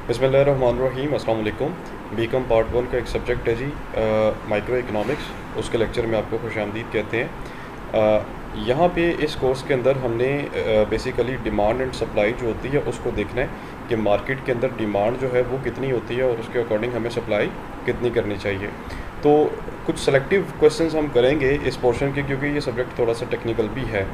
बिस्मिल्लाहिर्रहमानिर्रहीम, अस्सलाम वालेकुम। बीकॉम पार्ट 1 का एक सब्जेक्ट है जी, माइक्रो इकोनॉमिक्स। उसके लेक्चर में आपको खुशामदीद कहते हैं। यहाँ पे इस कोर्स के अंदर हमने बेसिकली डिमांड एंड सप्लाई जो होती है उसको देखना है कि मार्केट के अंदर डिमांड जो है वो कितनी होती है और उसके अकॉर्डिंग हमें सप्लाई कितनी करनी चाहिए। तो कुछ सेलेक्टिव क्वेश्चंस हम करेंगे इस पोर्शन के, क्योंकि ये सब्जेक्ट थोड़ा सा टेक्निकल भी है।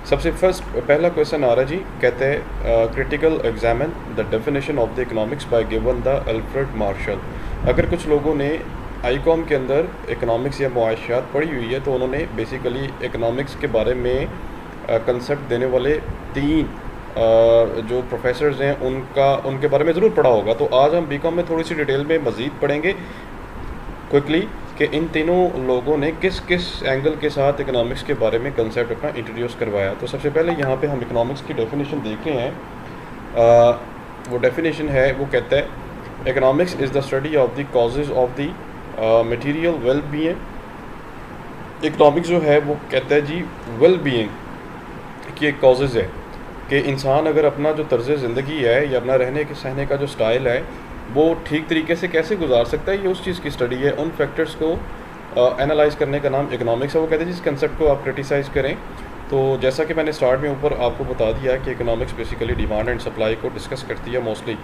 सबसे पहला क्वेश्चन आ रहा है जी, कहते हैं critical examine the definition of the economics bye given the Alfred Marshall. अगर कुछ लोगों ने आईकॉम के अंदर इकोनॉमिक्स या मुआशियात पढ़ी हुई है तो उन्होंने बेसिकली इकोनॉमिक्स के बारे में कंसेप्ट देने वाले तीन जो प्रोफेसर्स हैं उनके बारे में ज़रूर पढ़ा होगा। तो आज हम बीकॉम में थोड़ी सी डिटेल में मज़ीद पढ़ेंगे क्विकली कि इन तीनों लोगों ने किस किस एंगल के साथ इकोनॉमिक्स के बारे में कंसेप्ट अपना इंट्रोड्यूस करवाया। तो सबसे पहले यहाँ पे हम इकोनॉमिक्स की डेफिनेशन देख रहे हैं। वो डेफिनेशन है, वो कहता है economics is the study of the causes of the material well being. Economics जो है वो कहता है जी वेल बीइंग की एक कॉजेज़ है कि इंसान अगर अपना जो तर्ज़ ज़िंदगी है या अपना रहने के सहने का जो स्टाइल है वो ठीक तरीके से कैसे गुजार सकता है, ये उस चीज़ की स्टडी है। उन फैक्टर्स को एनालाइज करने का नाम इकोनॉमिक्स है। वो कहते हैं जिस कंसेप्ट को आप क्रिटिसाइज़ करें। तो जैसा कि मैंने स्टार्ट में ऊपर आपको बता दिया कि economics basically demand and supply को डिस्कस करती है मोस्टली,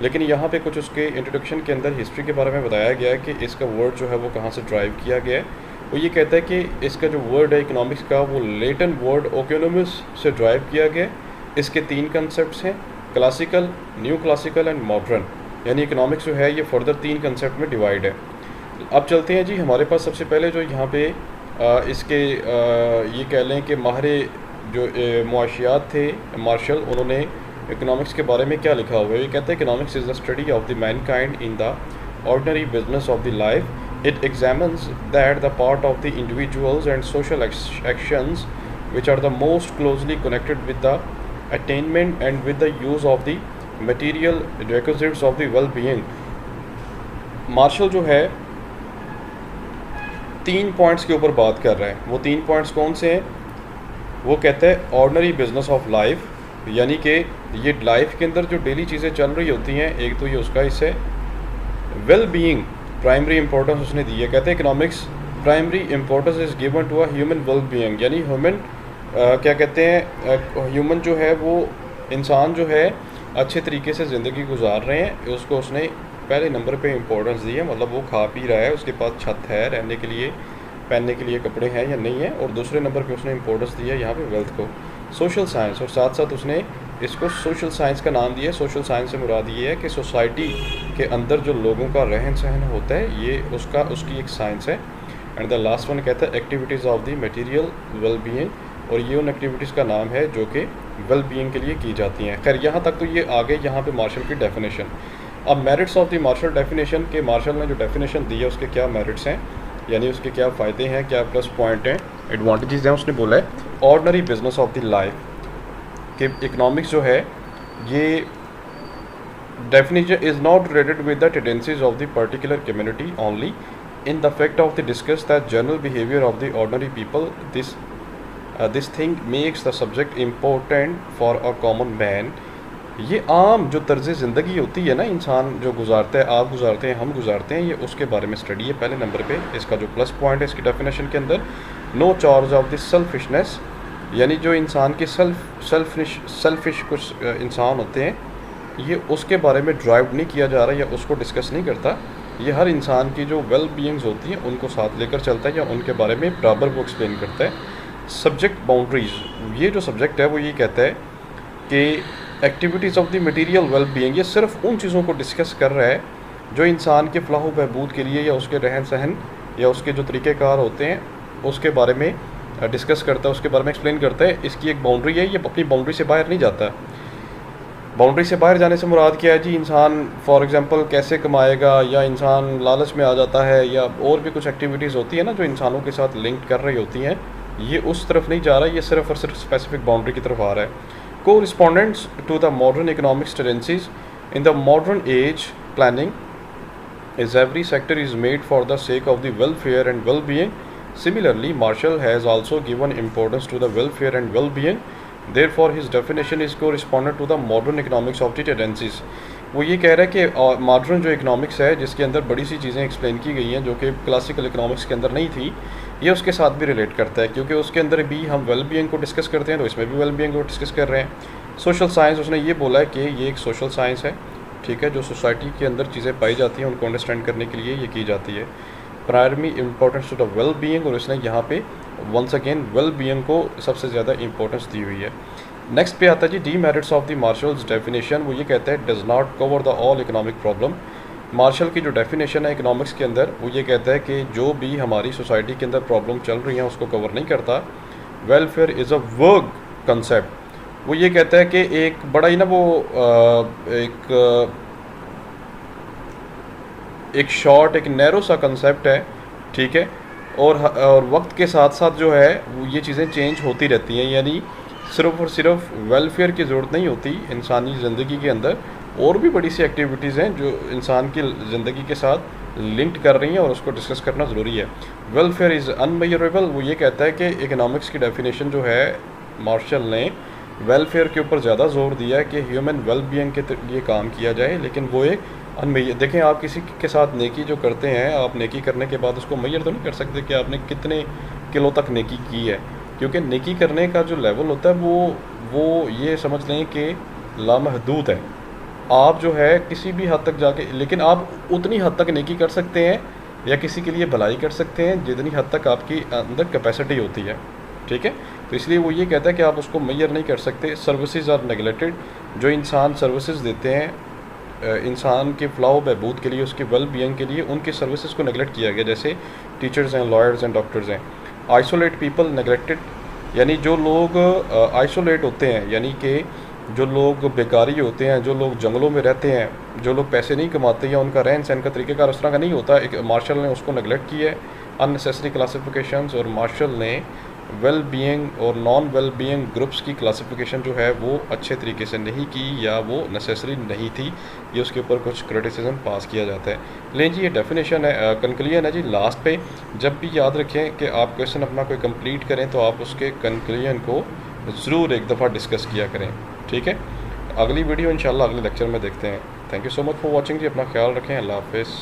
लेकिन यहाँ पे कुछ उसके इंट्रोडक्शन के अंदर हिस्ट्री के बारे में बताया गया है कि इसका वर्ड जो है वो कहाँ से ड्राइव किया गया है। वो ये कहता है कि इसका जो वर्ड है इकोनॉमिक्स का वो लेटिन वर्ड ओकोनोमिस से ड्राइव किया गया है। इसके तीन कंसेप्ट हैं, classical, new classical and modern. यानी इकोनॉमिक्स जो है ये फर्दर तीन कंसेप्ट में डिवाइड है। अब चलते हैं जी, हमारे पास सबसे पहले जो यहाँ पे इसके ये कह लें कि माहिर जो मुआशियात थे मार्शल, उन्होंने इकोनॉमिक्स के बारे में क्या लिखा हुआ है। ये कहते हैं economics is the study of the mankind in the ordinary business of the life. It examines that the part of the individuals and social actions which are the most closely connected with the attainment and with the use of the material requisites of the well being. Marshall जो है तीन points के ऊपर बात कर रहा है। वो तीन पॉइंट्स कौन से हैं? वो कहता है ऑर्डिनरी बिजनेस ऑफ लाइफ, यानी कि ये लाइफ के अंदर जो डेली चीज़ें चल रही होती हैं, एक तो ये उसका हिस्सा है। वेल बीइंग प्राइमरी इंपॉर्टेंस उसने दी है। कहते हैं economics primary importance is given to a human well being, यानी ह्यूमन क्या कहते हैं, ह्यूमन जो है वो इंसान जो है अच्छे तरीके से ज़िंदगी गुजार रहे हैं, उसको उसने पहले नंबर पे इंपॉर्टेंस दी है। मतलब वो खा पी रहा है, उसके पास छत है, रहने के लिए पहनने के लिए कपड़े हैं या नहीं है। और दूसरे नंबर पे उसने इंपॉर्टेंस दी है यहाँ पे वेल्थ को। सोशल साइंस, और साथ साथ उसने इसको सोशल साइंस का नाम दिया है। सोशल साइंस से मुराद ये है कि सोसाइटी के अंदर जो लोगों का रहन सहन होता है ये उसकी एक साइंस है। एंड द लास्ट वन कहता है activities of the material well being, और ये उन एक्टिविटीज़ का नाम है जो कि वेल बीइंग के लिए की जाती हैं। खैर यहाँ तक तो ये आगे यहाँ पे मार्शल की डेफिनेशन। अब merits of the Marshall definition के मार्शल ने जो डेफिनेशन दी है उसके क्या मेरिट्स हैं, यानी उसके क्या फ़ायदे हैं, क्या प्लस पॉइंट हैं, एडवांटेजेस हैं। उसने बोला है ordinary business of the life कि इकोनॉमिक्स जो है ये definition is not related with the tendencies of the particular community only in the fact of the discuss the general behavior of the ordinary people. This thing makes the subject important for a common man. ये आम जो तर्ज़ ज़िंदगी होती है ना, इंसान जो गुजारता है, आप गुजारते हैं, हम गुजारते हैं, ये उसके बारे में स्टडी है पहले नंबर पे। इसका जो प्लस पॉइंट है इसकी डेफिनेशन के अंदर, no charge of the selfishness, यानी जो इंसान के सेल्फिश कुछ इंसान होते हैं ये उसके बारे में ड्राइव नहीं किया जा रहा या उसको डिस्कस नहीं करता। ये हर इंसान की जो वेल बीइंग्स होती हैं उनको साथ लेकर चलता है या उनके बारे में बराबर वो एक्सप्लेन करता है। सब्जेक्ट बाउंड्रीज़, ये जो सब्जेक्ट है वो ये कहता है कि activities of the material well being, ये सिर्फ उन चीज़ों को डिस्कस कर रहा है जो इंसान के फलाह व बहबूद के लिए या उसके रहन सहन या उसके जो तरीक़ेकार होते हैं उसके बारे में डिस्कस करता है, उसके बारे में एक्सप्लेन करता है। इसकी एक बाउंड्री है, ये अपनी बाउंड्री से बाहर नहीं जाता। बाउंड्री से बाहर जाने से मुराद क्या है जी, इंसान फॉर एग्जांपल कैसे कमाएगा, या इंसान लालच में आ जाता है, या और भी कुछ एक्टिविटीज़ होती है ना जो इंसानों के साथ लिंक कर रही होती हैं, ये उस तरफ नहीं जा रहा, ये सिर्फ और सिर्फ स्पेसिफिक बाउंड्री की तरफ आ रहा है। Correspondents to the modern economics tendencies in the modern age planning is every sector is made for the sake of the welfare and well being. Similarly, Marshall has also given importance to the welfare and well-being. Therefore, his definition is correspondent to the modern economics of the tendencies. वो ये कह रहा है कि modern जो economics है जिसके अंदर बड़ी सी चीज़ें एक्सप्लेन की गई हैं जो कि क्लासिकल इकोनॉमिक्स के अंदर नहीं थी, ये उसके साथ भी रिलेट करता है, क्योंकि उसके अंदर भी हम वेल बीइंग को डिस्कस करते हैं तो इसमें भी वेल बीइंग को डिस्कस कर रहे हैं। सोशल साइंस, उसने ये बोला है कि ये एक सोशल साइंस है, ठीक है, जो सोसाइटी के अंदर चीज़ें पाई जाती हैं उनको अंडरस्टैंड करने के लिए ये की जाती है। Primary importance to the well being, और इसने यहाँ पे वंस अगेन वेल बीइंग को सबसे ज़्यादा इंपॉर्टेंस दी हुई है। नेक्स्ट पे आता है जी demerits of the Marshall's definition. वो ये कहता है does not cover the all economic problem. Marshall की जो डेफिनेशन है इकोनॉमिक्स के अंदर, वो ये कहता है कि जो भी हमारी सोसाइटी के अंदर प्रॉब्लम चल रही हैं उसको कवर नहीं करता। वेलफेयर इज़ अ वर्ग कंसेप्ट। वो ये कहता है कि एक बड़ा ही ना वो एक शॉर्ट, एक नैरो सा कंसेप्ट है, ठीक है, और वक्त के साथ साथ जो है वो ये चीज़ें चेंज होती रहती हैं, यानी सिर्फ और सिर्फ वेलफेयर की ज़रूरत नहीं होती इंसानी ज़िंदगी के अंदर, और भी बड़ी सी एक्टिविटीज़ हैं जो इंसान की ज़िंदगी के साथ लिंक्ड कर रही हैं और उसको डिस्कस करना ज़रूरी है। Welfare is unmeasurable. वो ये कहता है कि इकोनॉमिक्स की डेफिनेशन जो है मार्शल ने वेलफेयर के ऊपर ज़्यादा जोर दिया है कि ह्यूमन वेल बीइंग के लिए काम किया जाए, लेकिन वो एक अनमेजर। देखें, आप किसी के साथ नेकी जो करते हैं, आप नेकी करने के बाद उसको मेजर तो नहीं कर सकते कि आपने कितने किलो तक नेकी की है, क्योंकि नेकी करने का जो लेवल होता है वो ये समझ लें कि लामहदूद है। आप जो है किसी भी हद तक जाके, लेकिन आप उतनी हद तक नेकी कर सकते हैं या किसी के लिए भलाई कर सकते हैं जितनी हद तक आपकी अंदर कैपेसिटी होती है, ठीक है। तो इसलिए वो ये कहता है कि आप उसको मेजर नहीं कर सकते। Services are neglected. जो इंसान सर्विसेज देते हैं इंसान के फ़लाह बहबूद के लिए, उसकी वेल बीइंग के लिए, उनकी सर्विसेज को नेगलेक्ट किया गया, जैसे टीचर्स हैं, लॉयर्स हैं, डॉक्टर्स हैं। आइसोलेट पीपल नेगलेक्टेड, यानी जो लोग आइसोलेट होते हैं, यानी कि जो लोग बेकारी होते हैं, जो लोग जंगलों में रहते हैं, जो लोग पैसे नहीं कमाते या उनका रहन सहन का तरीक़ेकार उस तरह का नहीं होता, एक मार्शल ने उसको नेगलेक्ट किया है। अननेसेसरी क्लासिफिकेशंस, और मार्शल ने वेल बीइंग और नॉन वेल बीइंग ग्रुप्स की क्लासिफिकेशन जो है वो अच्छे तरीके से नहीं की या वो नेसेसरी नहीं थी, ये उसके ऊपर कुछ क्रिटिसिज्म पास किया जाता है। लेकिन जी ये डेफिनेशन है, कंक्लूजन है जी लास्ट पे। जब भी याद रखें कि आप क्वेश्चन अपना कोई कंप्लीट करें तो आप उसके कंक्लूजन को ज़रूर एक दफ़ा डिस्कस किया करें, ठीक है। अगली वीडियो इंशाल्लाह अगले लेक्चर में देखते हैं। Thank you so much for watching जी। अपना ख्याल रखें। अल्लाह हाफ़िज़।